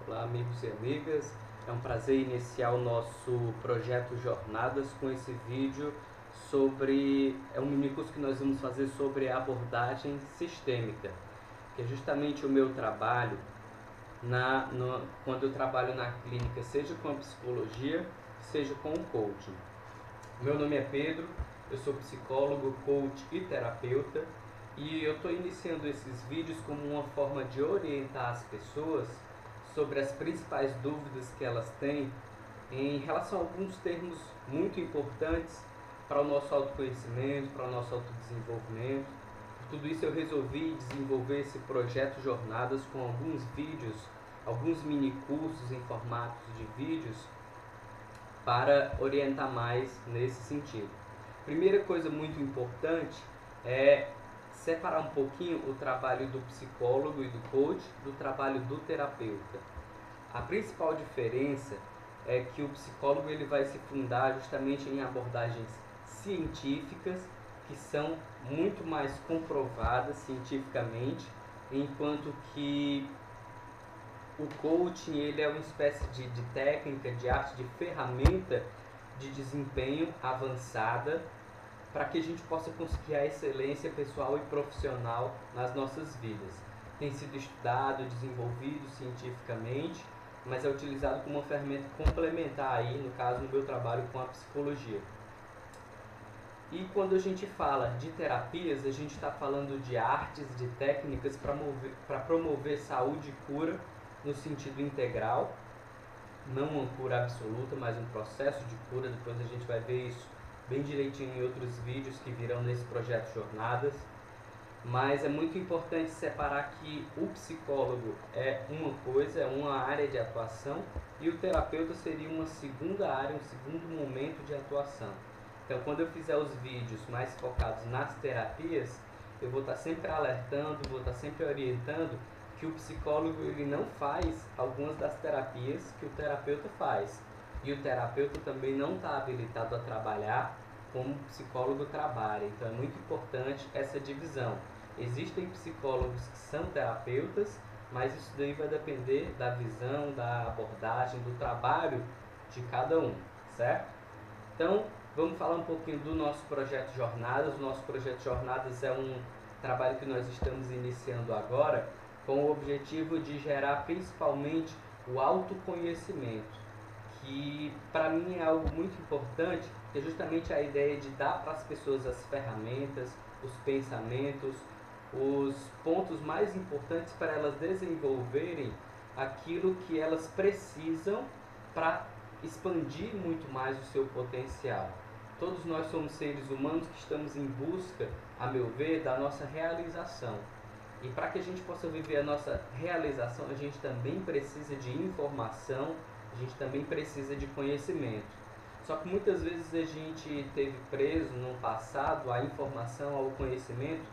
Olá, amigos e amigas. É um prazer iniciar o nosso projeto Jornadas com esse vídeo sobre um minicurso que nós vamos fazer sobre a abordagem sistêmica, que é justamente o meu trabalho quando eu trabalho na clínica, seja com a psicologia, seja com o coaching. Meu nome é Pedro, eu sou psicólogo, coach e terapeuta, e eu estou iniciando esses vídeos como uma forma de orientar as pessoas sobre as principais dúvidas que elas têm em relação a alguns termos muito importantes para o nosso autoconhecimento, para o nosso autodesenvolvimento. Por tudo isso eu resolvi desenvolver esse projeto Jornadas com alguns vídeos, alguns mini cursos em formatos de vídeos para orientar mais nesse sentido. Primeira coisa muito importante é separar um pouquinho o trabalho do psicólogo e do coach do trabalho do terapeuta. A principal diferença é que o psicólogo ele vai se fundar justamente em abordagens científicas que são muito mais comprovadas cientificamente, enquanto que o coaching ele é uma espécie de técnica, de arte, de ferramenta de desempenho avançada para que a gente possa conseguir a excelência pessoal e profissional nas nossas vidas. Tem sido estudado, desenvolvido cientificamente, mas é utilizado como uma ferramenta complementar aí, no caso, no meu trabalho com a psicologia. E quando a gente fala de terapias, a gente está falando de artes, de técnicas para promover saúde e cura no sentido integral, não uma cura absoluta, mas um processo de cura. Depois a gente vai ver isso bem direitinho em outros vídeos que virão nesse projeto Jornadas. Mas é muito importante separar que o psicólogo é uma coisa, é uma área de atuação, e o terapeuta seria uma segunda área, um segundo momento de atuação. Então, quando eu fizer os vídeos mais focados nas terapias, eu vou estar sempre alertando, vou estar sempre orientando que o psicólogo ele não faz algumas das terapias que o terapeuta faz. E o terapeuta também não está habilitado a trabalhar como o psicólogo trabalha. Então é muito importante essa divisão. Existem psicólogos que são terapeutas, mas isso daí vai depender da visão, da abordagem, do trabalho de cada um, certo? Então, vamos falar um pouquinho do nosso projeto Jornadas. O nosso projeto Jornadas é um trabalho que nós estamos iniciando agora, com o objetivo de gerar principalmente o autoconhecimento, que para mim é algo muito importante, que é justamente a ideia de dar para as pessoas as ferramentas, os pensamentos, os pontos mais importantes para elas desenvolverem aquilo que elas precisam para expandir muito mais o seu potencial. Todos nós somos seres humanos que estamos em busca, a meu ver, da nossa realização. E para que a gente possa viver a nossa realização, a gente também precisa de informação, a gente também precisa de conhecimento. Só que muitas vezes a gente teve preso no passado a informação, ao conhecimento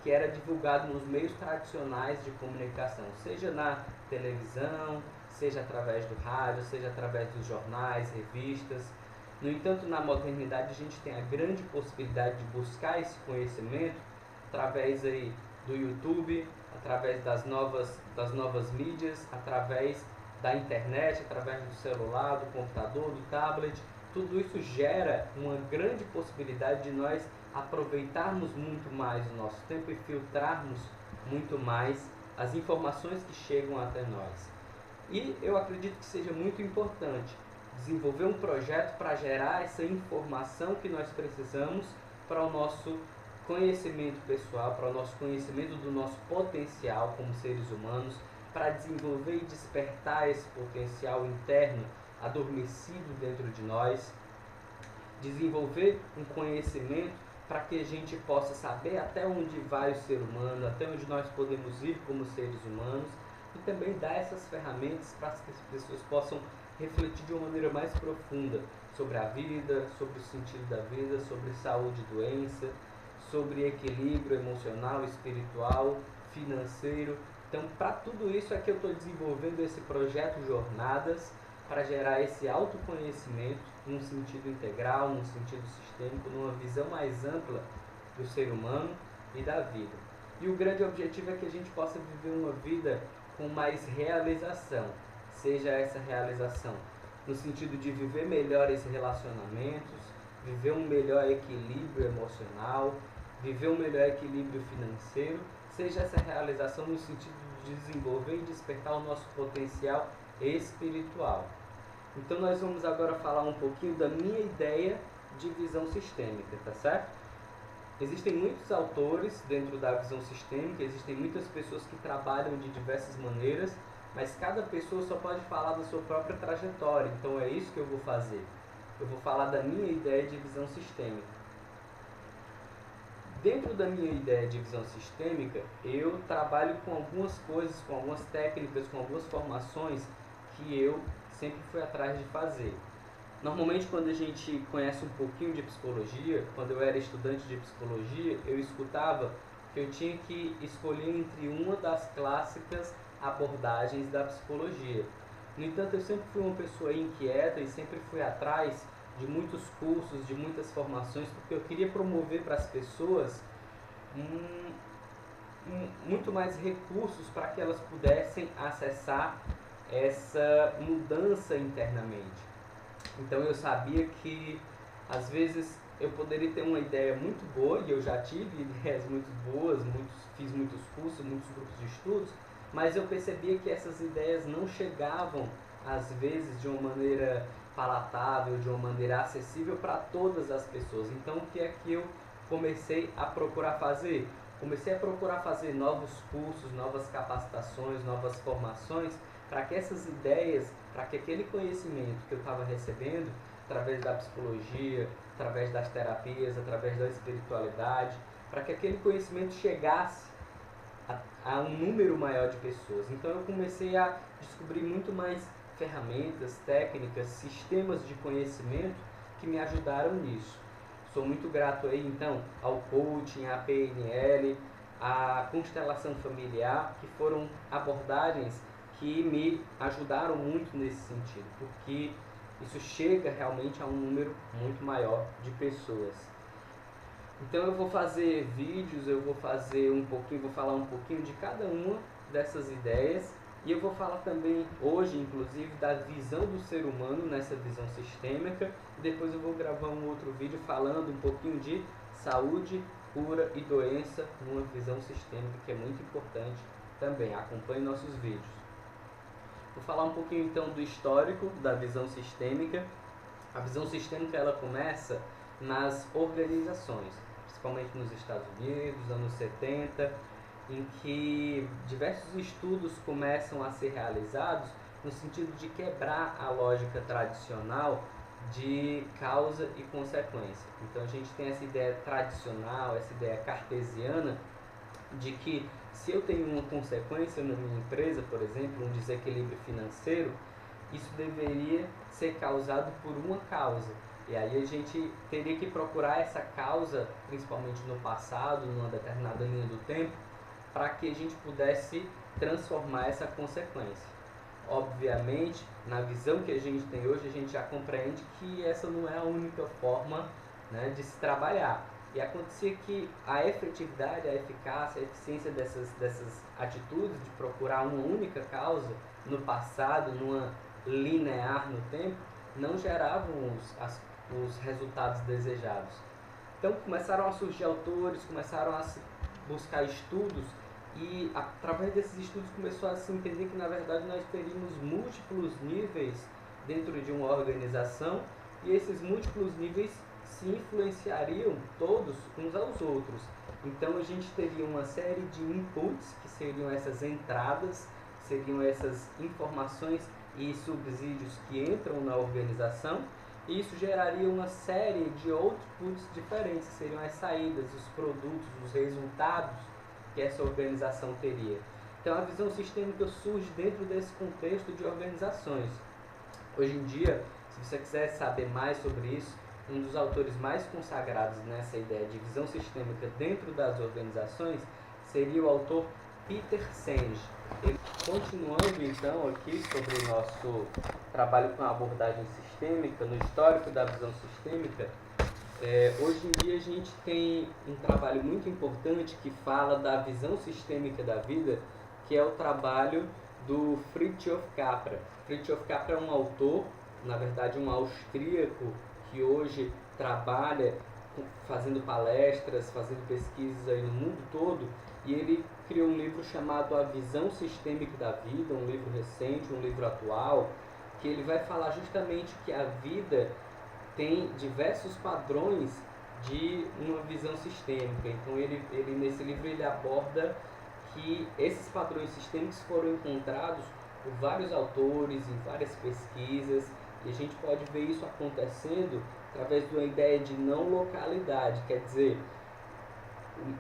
que era divulgado nos meios tradicionais de comunicação, seja na televisão, seja através do rádio, seja através dos jornais, revistas. No entanto, na modernidade a gente tem a grande possibilidade de buscar esse conhecimento através aí do YouTube, através das novas mídias, através da internet, através do celular, do computador, do tablet. Tudo isso gera uma grande possibilidade de nós aproveitarmos muito mais o nosso tempo e filtrarmos muito mais as informações que chegam até nós. E eu acredito que seja muito importante desenvolver um projeto para gerar essa informação que nós precisamos para o nosso conhecimento pessoal, para o nosso conhecimento do nosso potencial como seres humanos, para desenvolver e despertar esse potencial interno adormecido dentro de nós, desenvolver um conhecimento para que a gente possa saber até onde vai o ser humano, até onde nós podemos ir como seres humanos, e também dar essas ferramentas para que as pessoas possam refletir de uma maneira mais profunda sobre a vida, sobre o sentido da vida, sobre saúde e doença, sobre equilíbrio emocional, espiritual, financeiro. Então, para tudo isso é que eu estou desenvolvendo esse projeto Jornadas, para gerar esse autoconhecimento num sentido integral, num sentido sistêmico, numa visão mais ampla do ser humano e da vida. E o grande objetivo é que a gente possa viver uma vida com mais realização, seja essa realização? No sentido de viver melhores relacionamentos, viver um melhor equilíbrio emocional, viver um melhor equilíbrio financeiro, seja essa realização no sentido de desenvolver e despertar o nosso potencial espiritual. Então nós vamos agora falar um pouquinho da minha ideia de visão sistêmica, tá certo? Existem muitos autores dentro da visão sistêmica, existem muitas pessoas que trabalham de diversas maneiras, mas cada pessoa só pode falar da sua própria trajetória, então é isso que eu vou fazer. Eu vou falar da minha ideia de visão sistêmica. Dentro da minha ideia de visão sistêmica, eu trabalho com algumas coisas, com algumas técnicas, com algumas formações que eu sempre fui atrás de fazer. Normalmente, quando a gente conhece um pouquinho de psicologia, quando eu era estudante de psicologia, eu escutava que eu tinha que escolher entre uma das clássicas abordagens da psicologia. No entanto, eu sempre fui uma pessoa inquieta e sempre fui atrás de muitos cursos, de muitas formações, porque eu queria promover para as pessoas muito mais recursos para que elas pudessem acessar essa mudança internamente. Então eu sabia que às vezes eu poderia ter uma ideia muito boa, e eu já tive ideias muito boas, fiz muitos cursos, muitos grupos de estudos, mas eu percebia que essas ideias não chegavam às vezes de uma maneira palatável, de uma maneira acessível para todas as pessoas. Então o que é que eu comecei a procurar fazer? Comecei a procurar fazer novos cursos, novas capacitações, novas formações, para que essas ideias, para que aquele conhecimento que eu estava recebendo, através da psicologia, através das terapias, através da espiritualidade, para que aquele conhecimento chegasse a um número maior de pessoas. Então eu comecei a descobrir muito mais ferramentas, técnicas, sistemas de conhecimento que me ajudaram nisso. Sou muito grato aí então ao coaching, à PNL, à constelação familiar, que foram abordagens que me ajudaram muito nesse sentido, porque isso chega realmente a um número muito maior de pessoas. Então eu vou fazer vídeos, eu vou falar um pouquinho de cada uma dessas ideias, e eu vou falar também hoje, inclusive, da visão do ser humano nessa visão sistêmica, e depois eu vou gravar um outro vídeo falando um pouquinho de saúde, cura e doença numa visão sistêmica, que é muito importante também. Acompanhe nossos vídeos. Vou falar um pouquinho então do histórico da visão sistêmica. A visão sistêmica ela começa nas organizações, principalmente nos Estados Unidos, anos 70, em que diversos estudos começam a ser realizados no sentido de quebrar a lógica tradicional de causa e consequência. Então a gente tem essa ideia tradicional, essa ideia cartesiana de que se eu tenho uma consequência na minha empresa, por exemplo, um desequilíbrio financeiro, isso deveria ser causado por uma causa. E aí a gente teria que procurar essa causa, principalmente no passado, numa determinada linha do tempo, para que a gente pudesse transformar essa consequência. Obviamente, na visão que a gente tem hoje, a gente já compreende que essa não é a única forma, né, de se trabalhar. E acontecia que a efetividade, a eficácia, a eficiência dessas atitudes de procurar uma única causa no passado, numa linear no tempo, não geravam os resultados desejados. Então começaram a surgir autores, começaram a se buscar estudos, e através desses estudos começou a se entender que na verdade nós teríamos múltiplos níveis dentro de uma organização, e esses múltiplos níveis se influenciariam todos uns aos outros. Então a gente teria uma série de inputs, que seriam essas entradas, seriam essas informações e subsídios que entram na organização, e isso geraria uma série de outputs diferentes, que seriam as saídas, os produtos, os resultados que essa organização teria. Então a visão sistêmica surge dentro desse contexto de organizações. Hoje em dia, se você quiser saber mais sobre isso, um dos autores mais consagrados nessa ideia de visão sistêmica dentro das organizações seria o autor Peter Senge. Ele, continuando então aqui sobre o nosso trabalho com a abordagem sistêmica, no histórico da visão sistêmica, hoje em dia a gente tem um trabalho muito importante que fala da visão sistêmica da vida, que é o trabalho do Fritjof Capra. Fritjof Capra é um autor, na verdade um austríaco, que hoje trabalha fazendo palestras, fazendo pesquisas aí no mundo todo, e ele criou um livro chamado A Visão Sistêmica da Vida, um livro recente, um livro atual, que ele vai falar justamente que a vida tem diversos padrões de uma visão sistêmica. Então ele nesse livro ele aborda que esses padrões sistêmicos foram encontrados por vários autores em várias pesquisas, e a gente pode ver isso acontecendo através de uma ideia de não localidade, quer dizer,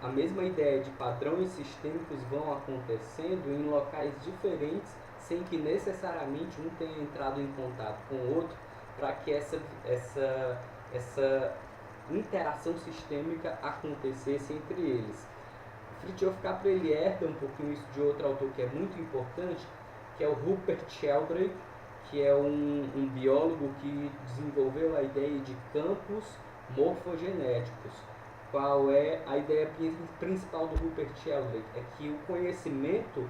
a mesma ideia de padrões sistêmicos vão acontecendo em locais diferentes, sem que necessariamente um tenha entrado em contato com o outro, para que essa interação sistêmica acontecesse entre eles. Fritjof Capra ele herda um pouquinho isso de outro autor que é muito importante, que é o Rupert Sheldrake, que é um biólogo que desenvolveu a ideia de campos morfogenéticos. Qual é a ideia principal do Rupert Sheldrake? É que o conhecimento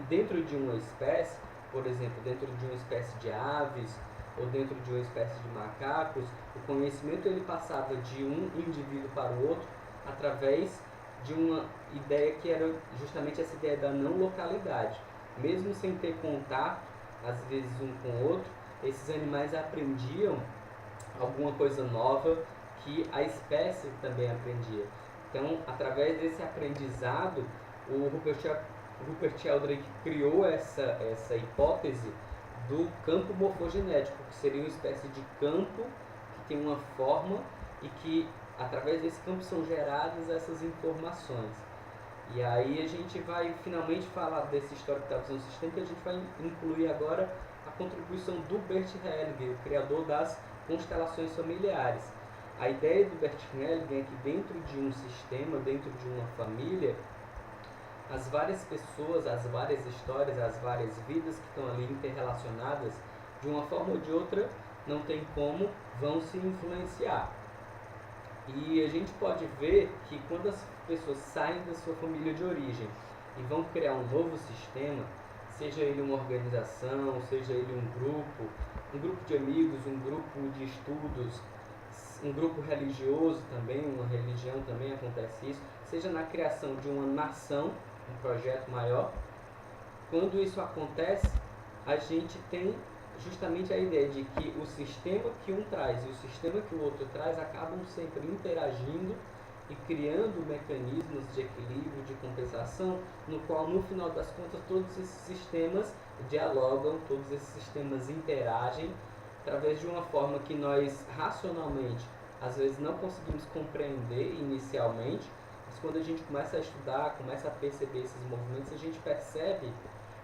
dentro de uma espécie, por exemplo, dentro de uma espécie de aves ou dentro de uma espécie de macacos, o conhecimento ele passava de um indivíduo para o outro através de uma ideia que era justamente essa ideia da não localidade. Mesmo sem ter contato, às vezes um com o outro, esses animais aprendiam alguma coisa nova que a espécie também aprendia. Então, através desse aprendizado, o Rupert Sheldrake criou essa hipótese do campo morfogenético, que seria uma espécie de campo que tem uma forma e que, através desse campo, são geradas essas informações. E aí a gente vai finalmente falar desse histórico da visão sistêmica, a gente vai incluir agora a contribuição do Bert Hellinger, o criador das constelações familiares. A ideia do Bert Hellinger é que dentro de um sistema, dentro de uma família, as várias pessoas, as várias histórias, as várias vidas que estão ali interrelacionadas, de uma forma ou de outra, não tem como, vão se influenciar. E a gente pode ver que quando as pessoas saem da sua família de origem e vão criar um novo sistema, seja ele uma organização, seja ele um grupo de amigos, um grupo de estudos, um grupo religioso também, uma religião também acontece isso, seja na criação de uma nação, um projeto maior, quando isso acontece, a gente tem justamente a ideia de que o sistema que um traz e o sistema que o outro traz acabam sempre interagindo e criando mecanismos de equilíbrio, de compensação, no qual, no final das contas, todos esses sistemas dialogam, todos esses sistemas interagem através de uma forma que nós, racionalmente, às vezes não conseguimos compreender inicialmente, mas quando a gente começa a estudar, começa a perceber esses movimentos, a gente percebe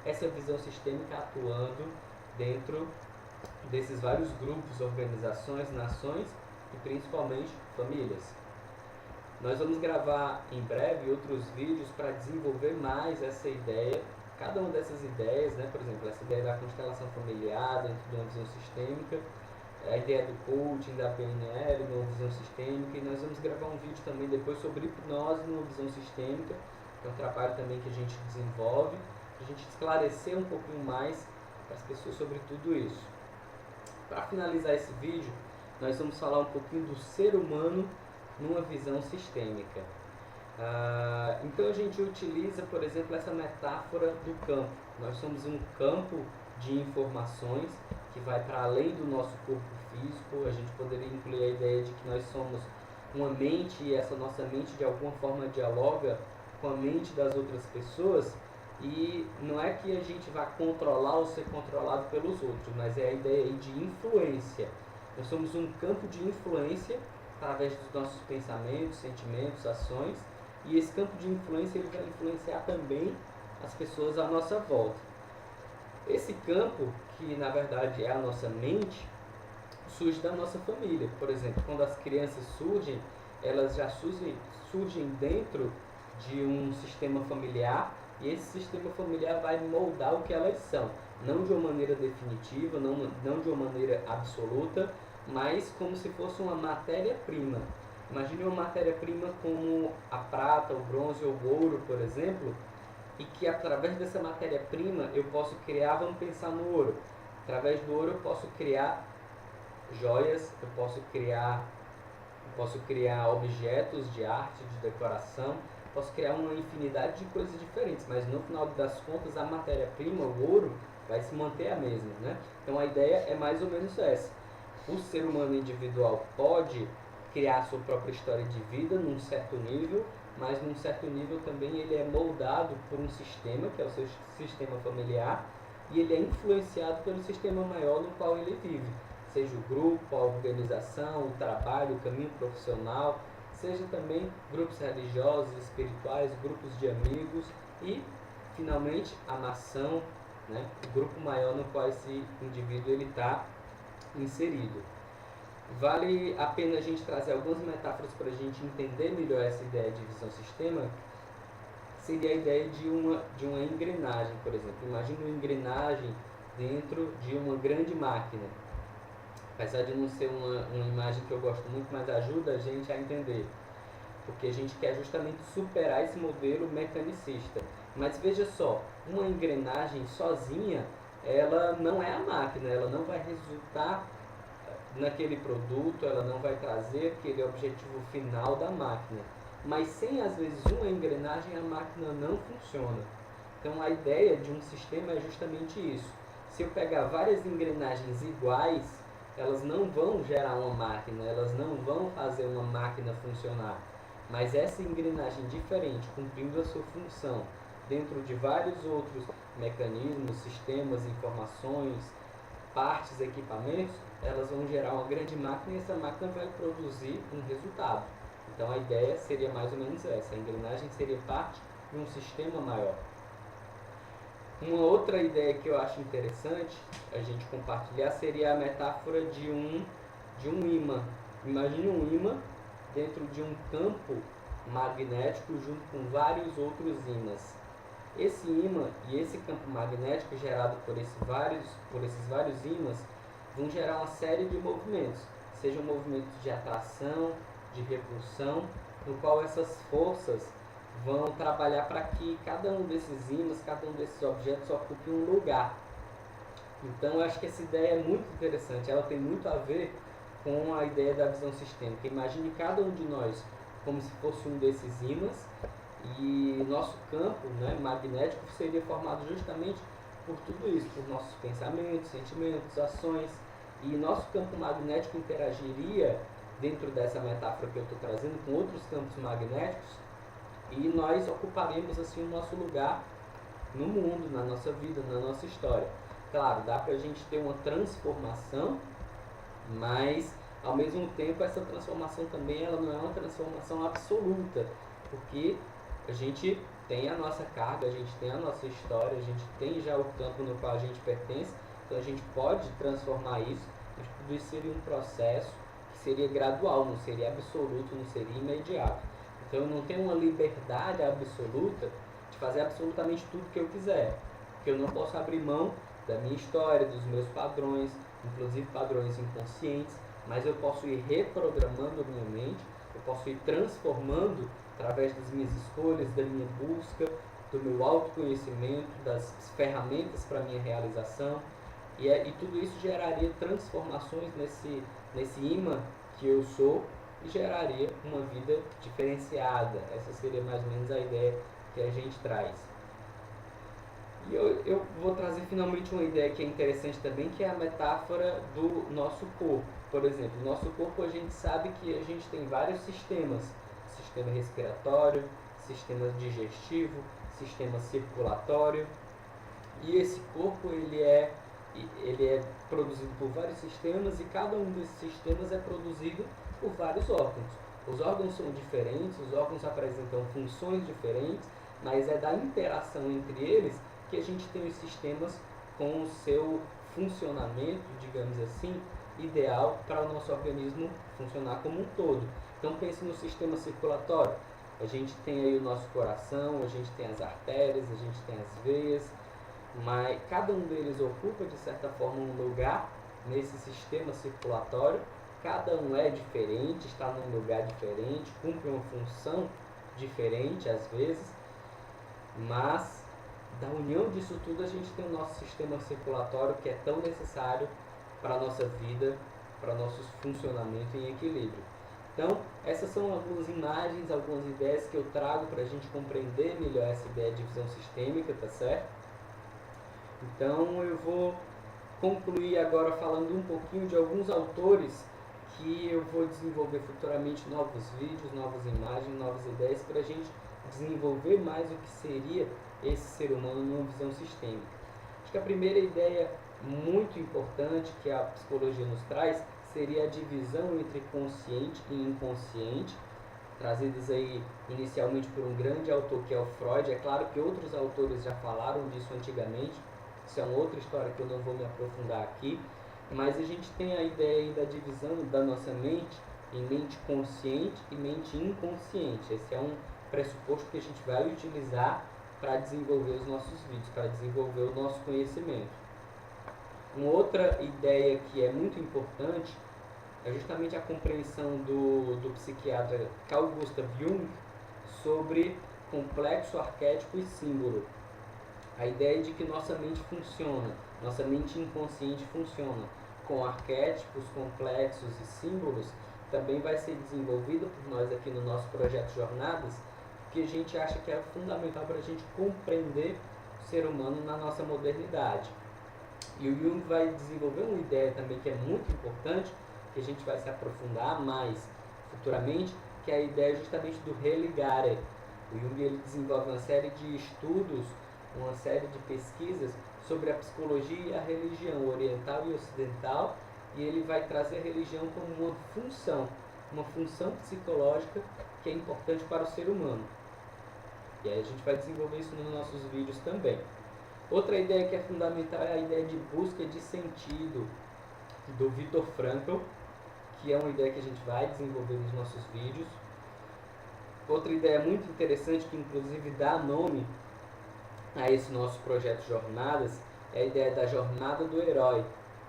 essa visão sistêmica atuando dentro desses vários grupos, organizações, nações e principalmente famílias. Nós vamos gravar em breve outros vídeos para desenvolver mais essa ideia, cada uma dessas ideias, né? Por exemplo, essa ideia da constelação familiar dentro de uma visão sistêmica, a ideia do coaching, da PNL, numa visão sistêmica, e nós vamos gravar um vídeo também depois sobre hipnose numa visão sistêmica, que é um trabalho também que a gente desenvolve, para a gente esclarecer um pouquinho mais para as pessoas sobre tudo isso. Para finalizar esse vídeo, nós vamos falar um pouquinho do ser humano numa visão sistêmica. Então a gente utiliza, por exemplo, essa metáfora do campo. Nós somos um campo de informações que vai para além do nosso corpo físico. A gente poderia incluir a ideia de que nós somos uma mente e essa nossa mente de alguma forma dialoga com a mente das outras pessoas. E não é que a gente vá controlar ou ser controlado pelos outros, mas é a ideia aí de influência. Nós somos um campo de influência através dos nossos pensamentos, sentimentos, ações, e esse campo de influência ele vai influenciar também as pessoas à nossa volta. Esse campo, que na verdade é a nossa mente, surge da nossa família. Por exemplo, quando as crianças surgem, elas já surgem dentro de um sistema familiar, e esse sistema familiar vai moldar o que elas são, não de uma maneira definitiva, não de uma maneira absoluta, mas como se fosse uma matéria-prima. Imagine uma matéria-prima como a prata, o bronze ou o ouro, por exemplo, e que através dessa matéria-prima eu posso criar, vamos pensar no ouro. Através do ouro eu posso criar joias, eu posso criar objetos de arte, de decoração, posso criar uma infinidade de coisas diferentes, mas no final das contas a matéria-prima, o ouro, vai se manter a mesma, né? Então a ideia é mais ou menos essa. O ser humano individual pode criar sua própria história de vida num certo nível, mas num certo nível também ele é moldado por um sistema, que é o seu sistema familiar, e ele é influenciado pelo sistema maior no qual ele vive, seja o grupo, a organização, o trabalho, o caminho profissional, seja também grupos religiosos, espirituais, grupos de amigos e, finalmente, a nação, né, o grupo maior no qual esse indivíduo está inserido. Vale a pena a gente trazer algumas metáforas para a gente entender melhor essa ideia de visão-sistema. Seria a ideia de uma engrenagem, por exemplo. Imagine uma engrenagem dentro de uma grande máquina. Apesar de não ser uma imagem que eu gosto muito, mas ajuda a gente a entender. Porque a gente quer justamente superar esse modelo mecanicista. Mas veja só, uma engrenagem sozinha, ela não é a máquina, ela não vai resultar naquele produto, ela não vai trazer aquele objetivo final da máquina. Mas sem, às vezes, uma engrenagem, a máquina não funciona. Então, a ideia de um sistema é justamente isso. Se eu pegar várias engrenagens iguais, elas não vão gerar uma máquina, elas não vão fazer uma máquina funcionar. Mas essa engrenagem diferente, cumprindo a sua função, dentro de vários outros mecanismos, sistemas, informações, partes, equipamentos, elas vão gerar uma grande máquina e essa máquina vai produzir um resultado. Então a ideia seria mais ou menos essa, a engrenagem seria parte de um sistema maior. Uma outra ideia que eu acho interessante a gente compartilhar seria a metáfora de um ímã. Imagine um ímã dentro de um campo magnético junto com vários outros ímãs. Esse ímã e esse campo magnético gerado por esses vários ímãs vão gerar uma série de movimentos, sejam movimentos de atração, de repulsão, no qual essas forças vão trabalhar para que cada um desses ímãs, cada um desses objetos ocupe um lugar. Então eu acho que essa ideia é muito interessante, ela tem muito a ver com a ideia da visão sistêmica. Imagine cada um de nós como se fosse um desses ímãs e nosso campo, né, magnético seria formado justamente por tudo isso, por nossos pensamentos, sentimentos, ações, e nosso campo magnético interagiria dentro dessa metáfora que eu estou trazendo com outros campos magnéticos e nós ocuparemos assim o nosso lugar no mundo, na nossa vida, na nossa história. Claro, dá para a gente ter uma transformação, mas ao mesmo tempo essa transformação também ela não é uma transformação absoluta, porque a gente tem a nossa carga, a gente tem a nossa história, a gente tem já o campo no qual a gente pertence, então a gente pode transformar isso, mas tudo isso seria um processo que seria gradual, não seria absoluto, não seria imediato. Então eu não tenho uma liberdade absoluta de fazer absolutamente tudo que eu quiser, porque eu não posso abrir mão da minha história, dos meus padrões, inclusive padrões inconscientes, mas eu posso ir reprogramando a minha mente, eu posso ir transformando através das minhas escolhas, da minha busca, do meu autoconhecimento, das ferramentas para a minha realização, e tudo isso geraria transformações nesse imã que eu sou e geraria uma vida diferenciada. Essa seria mais ou menos a ideia que a gente traz. E eu vou trazer finalmente uma ideia que é interessante também, que é a metáfora do nosso corpo. Por exemplo, no nosso corpo a gente sabe que a gente tem vários sistemas. Sistema respiratório, sistema digestivo, sistema circulatório. E esse corpo ele é produzido por vários sistemas e cada um desses sistemas é produzido por vários órgãos. Os órgãos são diferentes, os órgãos apresentam funções diferentes, mas é da interação entre eles que a gente tem os sistemas com o seu funcionamento, digamos assim, ideal para o nosso organismo funcionar como um todo. Então pense no sistema circulatório. A gente tem aí o nosso coração, a gente tem as artérias, a gente tem as veias, mas cada um deles ocupa de certa forma um lugar nesse sistema circulatório. Cada um é diferente, está num lugar diferente, cumpre uma função diferente às vezes, mas Da união disso tudo, a gente tem o nosso sistema circulatório, que é tão necessário para a nossa vida, para nosso funcionamento em equilíbrio. Então, essas são algumas imagens, algumas ideias que eu trago para a gente compreender melhor essa ideia de visão sistêmica, tá certo? Então, eu vou concluir agora falando um pouquinho de alguns autores que eu vou desenvolver futuramente novos vídeos, novas imagens, novas ideias para a gente desenvolver mais o que seria esse ser humano numa visão sistêmica. Acho que a primeira ideia muito importante que a psicologia nos traz seria a divisão entre consciente e inconsciente, trazidas aí inicialmente por um grande autor que é o Freud. É claro que outros autores já falaram disso antigamente, isso é uma outra história que eu não vou me aprofundar aqui, mas a gente tem a ideia aí da divisão da nossa mente em mente consciente e mente inconsciente. Esse é um pressuposto que a gente vai utilizar para desenvolver os nossos vídeos, para desenvolver o nosso conhecimento. Uma outra ideia que é muito importante é justamente a compreensão do psiquiatra Carl Gustav Jung sobre complexo, arquétipo e símbolo. A ideia de que nossa mente funciona, nossa mente inconsciente funciona com arquétipos, complexos e símbolos, também vai ser desenvolvida por nós aqui no nosso projeto Jornadas, que a gente acha que é fundamental para a gente compreender o ser humano na nossa modernidade. E o Jung vai desenvolver uma ideia também que é muito importante, que a gente vai se aprofundar mais futuramente, que é a ideia justamente do religare. O Jung ele desenvolve uma série de estudos, uma série de pesquisas sobre a psicologia e a religião oriental e ocidental, e ele vai trazer a religião como uma função psicológica que é importante para o ser humano. E aí a gente vai desenvolver isso nos nossos vídeos também. Outra ideia que é fundamental é a ideia de busca de sentido, do Viktor Frankl, que é uma ideia que a gente vai desenvolver nos nossos vídeos. Outra ideia muito interessante, que inclusive dá nome a esse nosso projeto Jornadas, é a ideia da jornada do herói,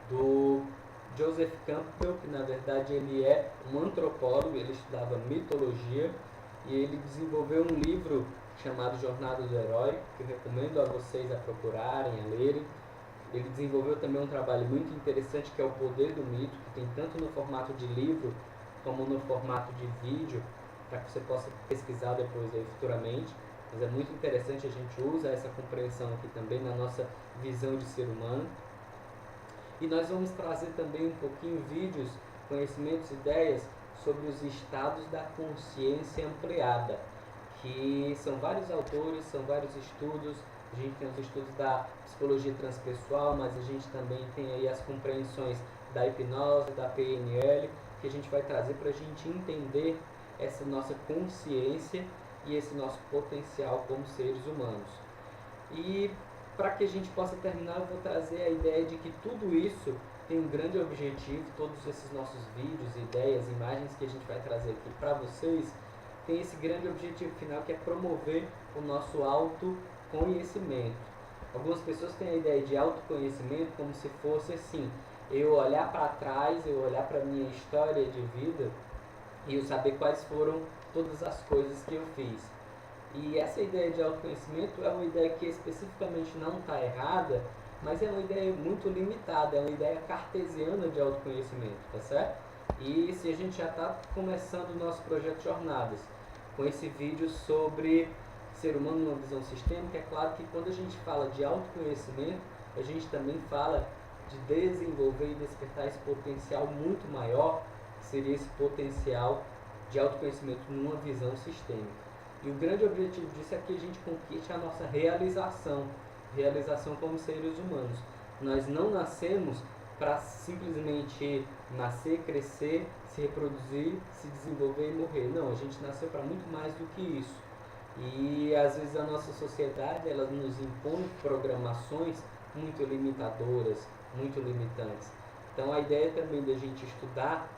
do Joseph Campbell, que na verdade ele é um antropólogo, ele estudava mitologia, e ele desenvolveu um livro chamado Jornada do Herói, que eu recomendo a vocês a procurarem, a lerem. Ele desenvolveu também um trabalho muito interessante que é o Poder do Mito, que tem tanto no formato de livro como no formato de vídeo, para que você possa pesquisar depois aí futuramente. Mas é muito interessante, a gente usa essa compreensão aqui também na nossa visão de ser humano. E nós vamos trazer também um pouquinho vídeos, conhecimentos, ideias sobre os estados da consciência ampliada, que são vários autores, são vários estudos. A gente tem os estudos da psicologia transpessoal, mas a gente também tem aí as compreensões da hipnose, da PNL, que a gente vai trazer para a gente entender essa nossa consciência e esse nosso potencial como seres humanos. E para que a gente possa terminar, eu vou trazer a ideia de que tudo isso tem um grande objetivo, todos esses nossos vídeos, ideias, imagens que a gente vai trazer aqui para vocês, tem esse grande objetivo final que é promover o nosso autoconhecimento. Algumas pessoas têm a ideia de autoconhecimento como se fosse assim, eu olhar para trás, eu olhar para a minha história de vida e eu saber quais foram todas as coisas que eu fiz. E essa ideia de autoconhecimento é uma ideia que especificamente não está errada, mas é uma ideia muito limitada, é uma ideia cartesiana de autoconhecimento, tá certo? E se a gente já está começando o nosso projeto Jornadas, com esse vídeo sobre ser humano numa visão sistêmica, é claro que quando a gente fala de autoconhecimento, a gente também fala de desenvolver e despertar esse potencial muito maior, que seria esse potencial de autoconhecimento numa visão sistêmica. E o grande objetivo disso é que a gente conquiste a nossa realização como seres humanos. Nós não nascemos para simplesmente nascer, crescer, se reproduzir, se desenvolver e morrer. Não, a gente nasceu para muito mais do que isso. E às vezes a nossa sociedade ela nos impõe programações muito limitadoras, muito limitantes. Então a ideia também da gente estudar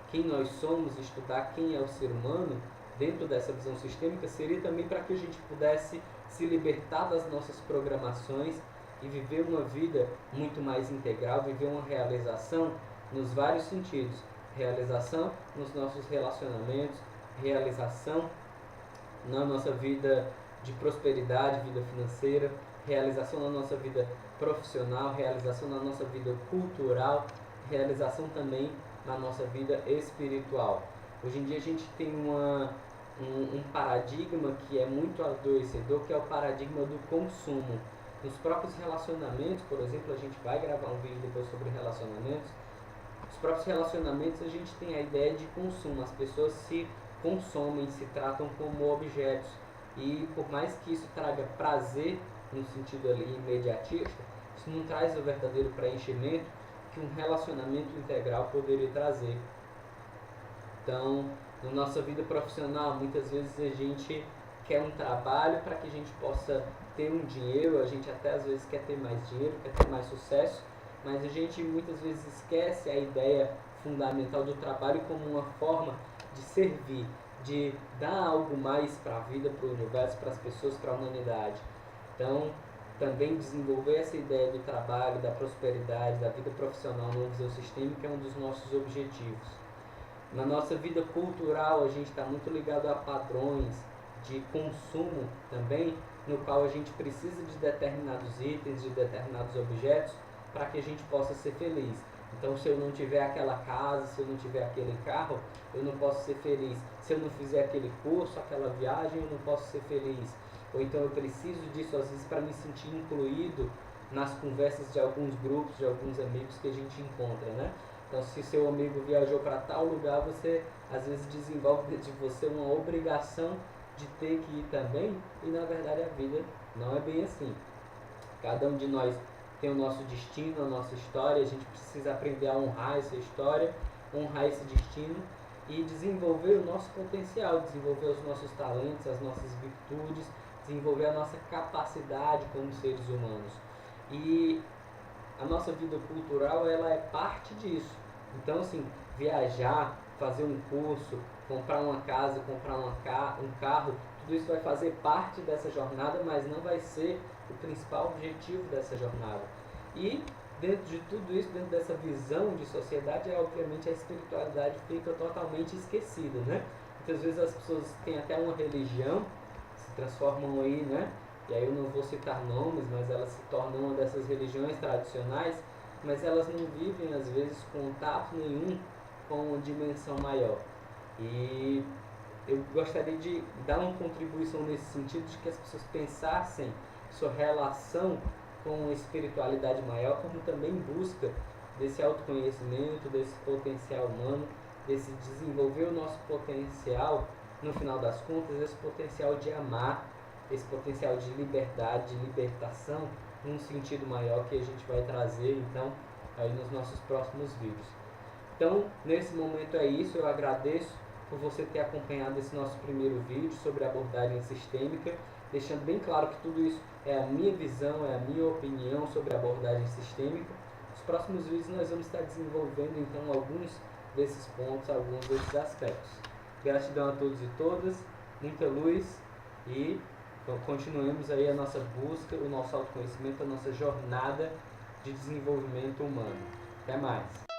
quem nós somos, estudar quem é o ser humano, dentro dessa visão sistêmica, seria também para que a gente pudesse se libertar das nossas programações e viver uma vida muito mais integral, viver uma realização nos vários sentidos. Realização nos nossos relacionamentos, realização na nossa vida de prosperidade, vida financeira, realização na nossa vida profissional, realização na nossa vida cultural, realização também na nossa vida espiritual. Hoje em dia a gente tem um paradigma que é muito adoecedor, que é o paradigma do consumo. Nos próprios relacionamentos, por exemplo, a gente vai gravar um vídeo depois sobre relacionamentos. Os próprios relacionamentos a gente tem a ideia de consumo, as pessoas se consomem, se tratam como objetos, e por mais que isso traga prazer no sentido ali imediatista, isso não traz o verdadeiro preenchimento que um relacionamento integral poderia trazer. Então, na nossa vida profissional, muitas vezes a gente quer um trabalho para que a gente possa ter um dinheiro, a gente até às vezes quer ter mais dinheiro, quer ter mais sucesso, mas a gente muitas vezes esquece a ideia fundamental do trabalho como uma forma de servir, de dar algo mais para a vida, para o universo, para as pessoas, para a humanidade. Então, também desenvolver essa ideia do trabalho, da prosperidade, da vida profissional numa visão sistêmica é um dos nossos objetivos. Na nossa vida cultural, a gente está muito ligado a padrões de consumo também, no qual a gente precisa de determinados itens, de determinados objetos, para que a gente possa ser feliz. Então, se eu não tiver aquela casa, se eu não tiver aquele carro, eu não posso ser feliz. Se eu não fizer aquele curso, aquela viagem, eu não posso ser feliz. Ou então eu preciso disso, às vezes, para me sentir incluído nas conversas de alguns grupos, de alguns amigos que a gente encontra, né? Então, se seu amigo viajou para tal lugar, você, às vezes, desenvolve dentro de você uma obrigação de ter que ir também, e, na verdade, a vida não é bem assim. Cada um de nós tem o nosso destino, a nossa história, a gente precisa aprender a honrar essa história, honrar esse destino e desenvolver o nosso potencial, desenvolver os nossos talentos, as nossas virtudes, desenvolver a nossa capacidade como seres humanos. E a nossa vida cultural, ela é parte disso. Então, assim, viajar, fazer um curso, comprar uma casa, comprar um carro, tudo isso vai fazer parte dessa jornada, mas não vai ser o principal objetivo dessa jornada. E dentro de tudo isso, dentro dessa visão de sociedade, obviamente a espiritualidade fica totalmente esquecida, né? Muitas vezes as pessoas têm até uma religião, se transformam aí, né? E aí eu não vou citar nomes, mas elas se tornam uma dessas religiões tradicionais, mas elas não vivem às vezes contato nenhum com uma dimensão maior. E eu gostaria de dar uma contribuição nesse sentido, de que as pessoas pensassem sua relação com a espiritualidade maior como também busca desse autoconhecimento, desse potencial humano, desse desenvolver o nosso potencial, no final das contas, esse potencial de amar, esse potencial de liberdade, de libertação, num sentido maior que a gente vai trazer, então, aí nos nossos próximos vídeos. Então, nesse momento é isso, eu agradeço por você ter acompanhado esse nosso primeiro vídeo sobre abordagem sistêmica, deixando bem claro que tudo isso é a minha visão, é a minha opinião sobre a abordagem sistêmica. Nos próximos vídeos nós vamos estar desenvolvendo então alguns desses pontos, alguns desses aspectos. Gratidão a todos e todas, muita luz e continuemos aí a nossa busca, o nosso autoconhecimento, a nossa jornada de desenvolvimento humano. Até mais!